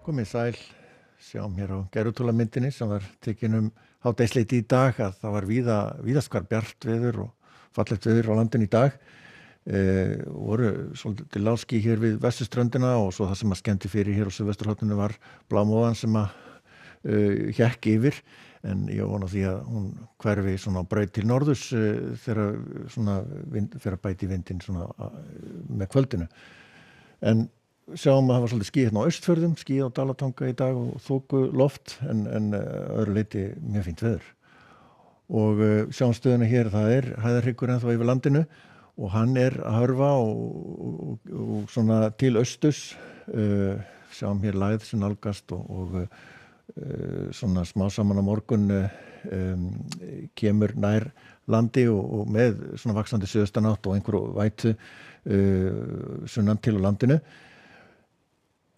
Komið sæl, sjáum hér á gærutúlamyndinni sem var tekin hádegisleiti í dag að það var víðast hvar bjart veður og fallegt veður á landinu í dag. Voru svolítið lágský hér við vesturströndina og svo það sem að skemmti fyrir hér á suðvesturhorninu var blámóðan sem að hékk yfir, en ég vona því að hún hverfi svona á braut til norðurs þegar svona fer að bæti vindinn svona með kvöldinu. En sjáum að það var svolítið ský hérna á Austfjörðum, ský á Dalatanga í dag og þoku loft, en öðru leyti mjög fínt veður. Og sjáum stöðuna hér, það er hæðarhryggur ennþá yfir landinu og hann er að hörfa og svona til austurs. Sjáum hér lægð sem nálgast og svona smá saman á morgun kemur nær landi og með svona vaxandi suðaustanátt og einhverju vætu sunnan til á landinu.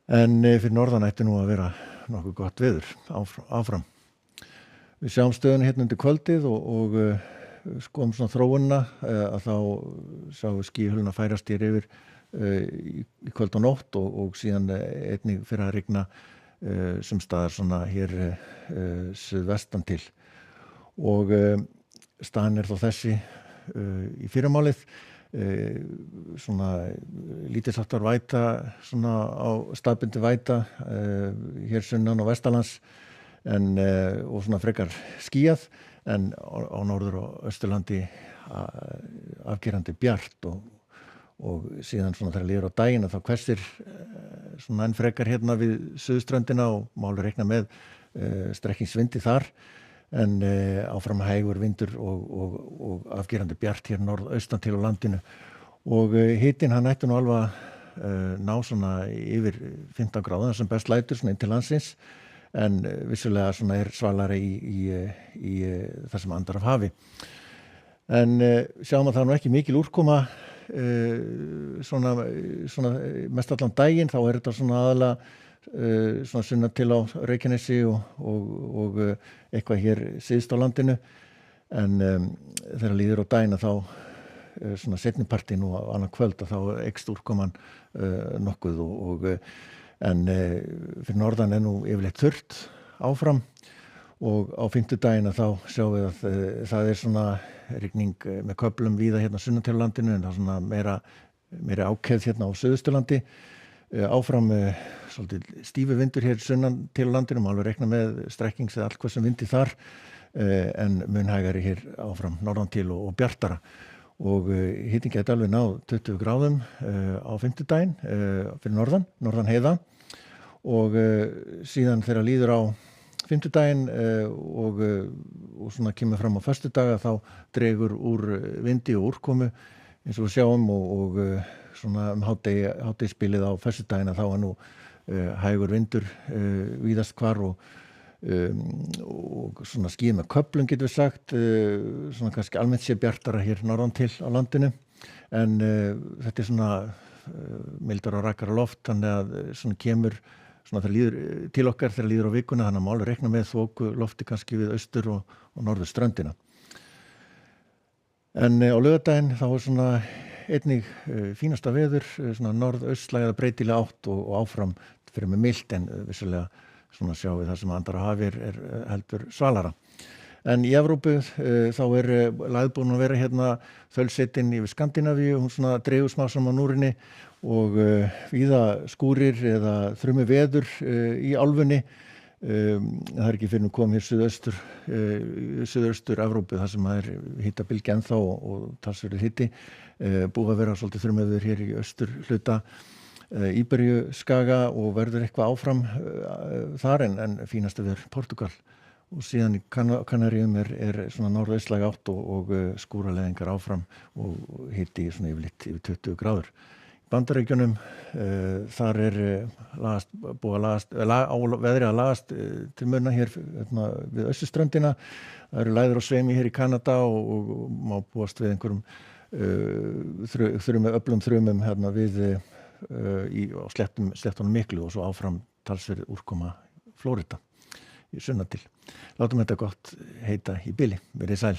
En fyrir norðan ætti nú að vera nokkuð gott veður áfram. Við sjáum stöðuna hérna undir kvöldið og skoðum svona þróunina að þá sjáum við skýhuluna færast hér yfir í kvöld og nótt og síðan einnig fyrir að rigna sem staðar svona hér suðvestan til. Og staðan er þó þessi í fyrramálið. Svona lítilsháttar væta svona á staðbundi væta hér sunnan og vestanlands og svona frekar skýjað, en á norður og austurlandi afgerandi bjart og síðan svona þegar líður á daginn þá hvessir svona enn frekar hérna við suðurströndina og máli reikna með strekkingsvindi þar. En áfram hægur vindur og afgerandi bjart hér norðaustan til á landinu og hitinn hann ætti nú alveg ná svona yfir 15 gráður sem best lætur svona inn til landsins, en vissulega svona svalari í það sem andar af hafi. En sjáum að það nú ekki mikil úrkoma svona mest allan daginn, þá þetta svona aðalega svona sunnan til á Reykjanesi og eitthvað hér syðst á landinu, en þegar líður á daginn þá svona seinnipartinn og annað kvöld þá eykst úrkoman nokkuð en fyrir norðan nú yfirleitt þurrt áfram og á fimmtudaginn þá sjáum við að það svona rigning með köflum víða hérna sunnan til á landinu, en það svona meiri ákefð hérna á Suðausturlandi. Áfram svolítið stífi vindur hér sunnan til landinu, alveg reikna með strekkings eða allt hvað sem vindi þar, en mun hægari hér áfram norðan til og bjartara. Og hitinn gæti alveg náð 20 gráðum á fimmtudaginn fyrir norðan heiða, og síðan þegar líður á fimmtudaginn og svona kemur fram á föstudaga þá dregur úr vindi og úrkomu eins og við sjáum og svona hádegisbilið á föstudaginn þá nú hægur vindur víðast hvar og svona skýjað með köflum getum við sagt, svona kannski almennt sé bjartara hér norðan til á landinu, en þetta svona mildara og rakara loft, þannig að svona kemur svona þegar líður til okkar þegar líður á vikuna, þannig að má alveg reikna með þoku lofti kannski við austur og norður ströndina. En á laugardaginn þá svona einnig fínasta veður, svona norðaustlæg eða breytileg átt og áfram fyrir með milt, en vissulega svona sjáum við það sem andar á hafi er heldur svalara. En í Evrópu þá lægðbúin að vera hérna þölsetin yfir Skandinavíu, hún svona dregur smá saman úrinni og víða skúrir eða þrumi veður í álfunni. Það ekki fyrir nú komið hér suðaustur Evrópu þar sem það hitabylgja ennþá og talsverður hiti, búið að vera svolítið þrumveður hér í austur hluta Íberíuskaga og verður eitthvað áfram þar, en fínasta veður Portúgal, og síðan í Kanaríum svona norðaustlæg átt og skúraleðingar áfram og hiti svona yfirleitt yfir 20 gráður. Bandaríkjunum þar búið að veðri að lagast til muna hér við austurströndina. Það eru lægðir á sveimi hér í Kanada og má búast við einhverjum öflum þrumum hérna við á sléttunum miklu og svo áfram talsverð úrkoma Flórida í sunnan til. Látum þetta gott heita í bili. Verið sæl.